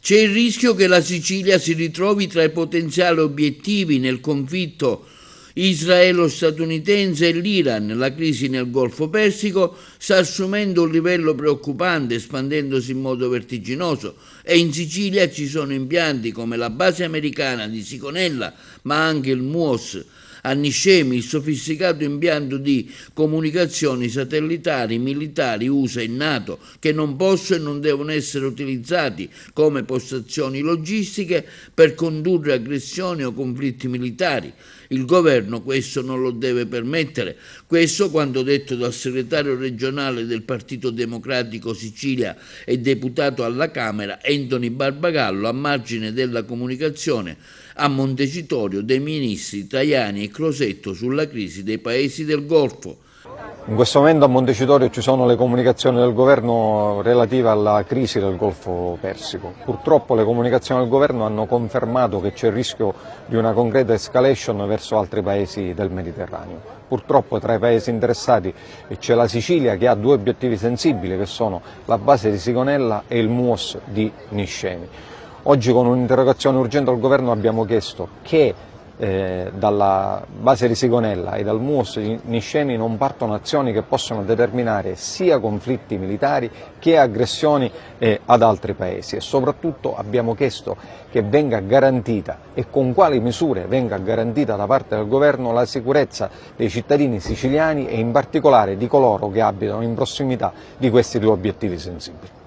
C'è il rischio che la Sicilia si ritrovi tra i potenziali obiettivi nel conflitto israelo-statunitense e l'Iran. La crisi nel Golfo Persico sta assumendo un livello preoccupante, espandendosi in modo vertiginoso, e in Sicilia ci sono impianti come la base americana di Sigonella, ma anche il MUOS a Niscemi, il sofisticato impianto di comunicazioni satellitari militari USA e NATO, che non possono e non devono essere utilizzati come postazioni logistiche per condurre aggressioni o conflitti militari. Il governo questo non lo deve permettere. Questo quanto detto dal segretario regionale del Partito Democratico Sicilia e deputato alla Camera Anthony Barbagallo a margine della comunicazione a Montecitorio dei ministri Tajani e Crosetto sulla crisi dei paesi del Golfo. In questo momento a Montecitorio ci sono le comunicazioni del governo relative alla crisi del Golfo Persico. Purtroppo le comunicazioni del governo hanno confermato che c'è il rischio di una concreta escalation verso altri paesi del Mediterraneo. Purtroppo tra i paesi interessati c'è la Sicilia, che ha due obiettivi sensibili, che sono la base di Sigonella e il MUOS di Niscemi. Oggi con un'interrogazione urgente al governo abbiamo chiesto che dalla base di Sigonella e dal MUOS di Niscemi non partono azioni che possono determinare sia conflitti militari che aggressioni ad altri paesi, e soprattutto abbiamo chiesto che venga garantita, e con quali misure venga garantita da parte del governo, la sicurezza dei cittadini siciliani e in particolare di coloro che abitano in prossimità di questi due obiettivi sensibili.